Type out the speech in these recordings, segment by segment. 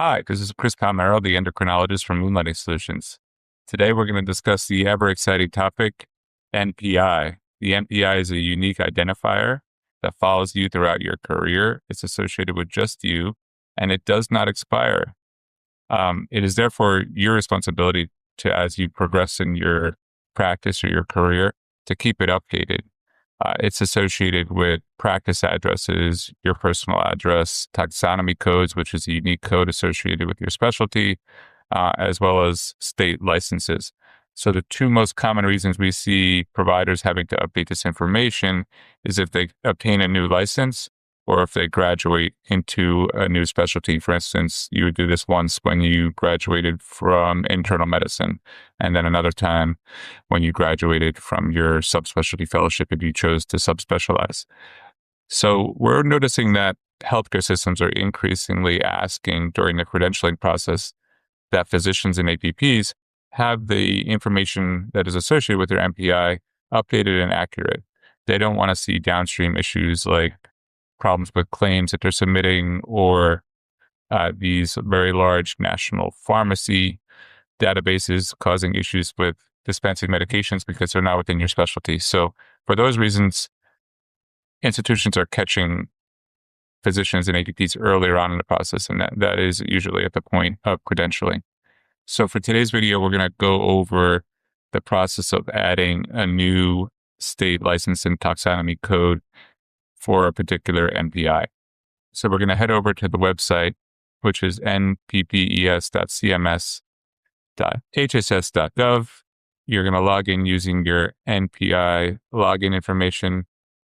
Hi, this is Chris Palmero, the endocrinologist from Moonlighting Solutions. Today, we're going to discuss the ever-exciting topic, NPI. The NPI is a unique identifier that follows you throughout your career. It's associated with just you, and it does not expire. It is therefore your responsibility to, as you progress in your practice or your career, to keep it updated. It's associated with practice addresses, your personal address, taxonomy codes, which is a unique code associated with your specialty, as well as state licenses. So the two most common reasons we see providers having to update this information is if they obtain a new license or if they graduate into a new specialty. For instance, you would do this once when you graduated from internal medicine, and then another time when you graduated from your subspecialty fellowship if you chose to subspecialize. So we're noticing that healthcare systems are increasingly asking during the credentialing process that physicians and APPs have the information that is associated with their NPI updated and accurate. They don't want to see downstream issues like problems with claims that they're submitting or these very large national pharmacy databases causing issues with dispensing medications because they're not within your specialty. So for those reasons, institutions are catching physicians and APPs earlier on in the process, and that is usually at the point of credentialing. So for today's video, we're going to go over the process of adding a new state license and taxonomy code for a particular NPI. So we're going to head over to the website, which is nppes.cms.hss.gov. You're going to log in using your NPI login information.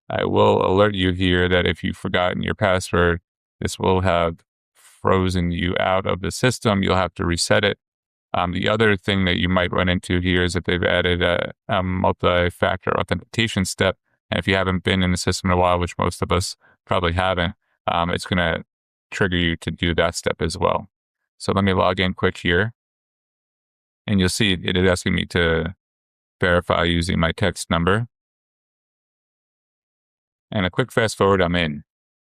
I will alert you here that if you've forgotten your password, this will have frozen you out of the system. You'll have to reset it. The other thing that you might run into here is that they've added a multi-factor authentication step. And if you haven't been in the system in a while, which most of us probably haven't, it's going to trigger you to do that step as well. So let me log in quick here. And you'll see it is asking me to verify using my text number. And a quick fast forward, I'm in.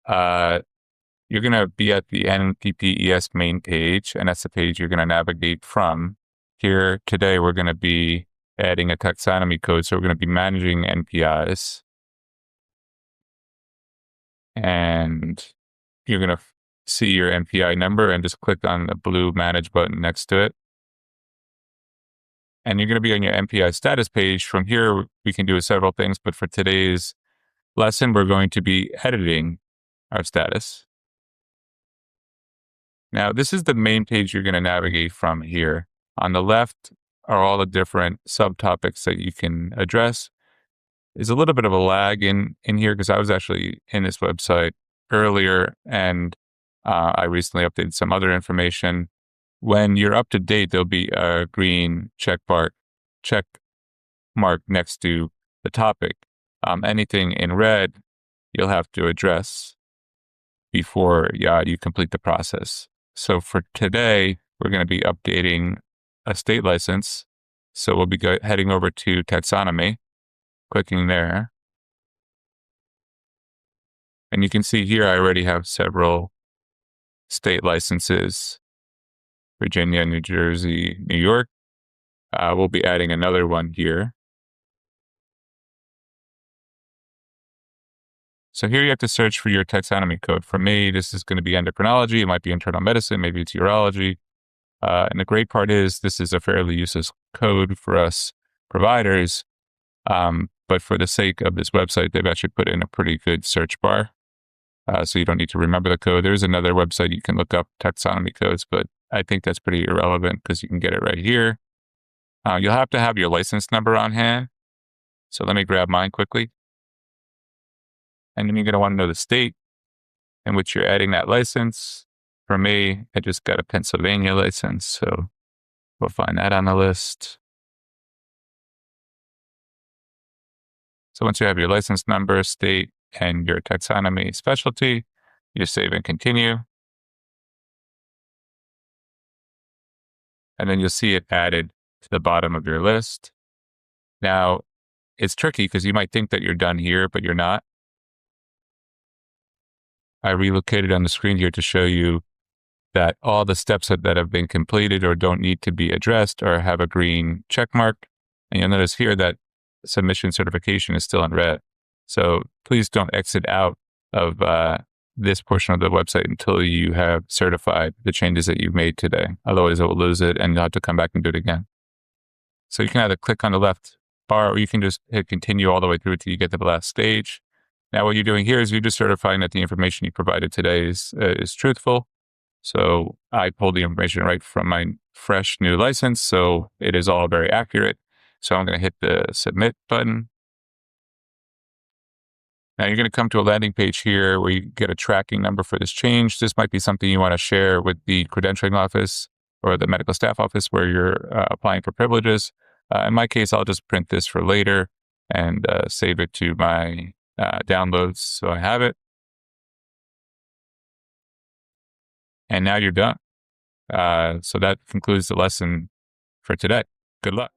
You're going to be at the NPPES main page, and that's the page you're going to navigate from. Here today, we're going to be adding a taxonomy code. So we're going to be managing NPIs. And you're going to see your NPI number and just click on the blue manage button next to it. And you're going to be on your NPI status page. From here, we can do several things, but for today's lesson, we're going to be editing our status. Now, this is the main page you're going to navigate from here. On the left are all the different subtopics that you can address. There's a little bit of a lag in here because I was actually in this website earlier and I recently updated some other information. When you're up to date, there'll be a green check mark next to the topic. Anything in red, you'll have to address before you complete the process. So for today, we're going to be updating a state license. So we'll be heading over to taxonomy. Clicking there. And you can see here, I already have several state licenses, Virginia, New Jersey, New York. We'll be adding another one here. So here you have to search for your taxonomy code. For me, this is going to be endocrinology. It might be internal medicine. Maybe it's urology. And the great part is this is a fairly useless code for us providers. But for the sake of this website, they've actually put in a pretty good search bar. So you don't need to remember the code. There's another website you can look up taxonomy codes, but I think that's pretty irrelevant because you can get it right here. You'll have to have your license number on hand. So let me grab mine quickly. And then you're going to want to know the state in which you're adding that license. For me, I just got a Pennsylvania license, so we'll find that on the list. So once you have your license number, state, and your taxonomy specialty, you save and continue. And then you'll see it added to the bottom of your list. Now, it's tricky because you might think that you're done here, but you're not. I relocated on the screen here to show you that all the steps that have been completed or don't need to be addressed or have a green check mark. And you'll notice here that submission certification is still in red. So please don't exit out of this portion of the website until you have certified the changes that you've made today. Otherwise, it will lose it and you'll have to come back and do it again. So you can either click on the left bar or you can just hit continue all the way through until you get to the last stage. Now, what you're doing here is you're just certifying that the information you provided today is truthful. So I pulled the information right from my fresh new license. So it is all very accurate. So I'm going to hit the submit button. Now you're going to come to a landing page here where you get a tracking number for this change. This might be something you want to share with the credentialing office or the medical staff office where you're applying for privileges. In my case, I'll just print this for later and save it to my downloads so I have it. And now you're done. So that concludes the lesson for today. Good luck.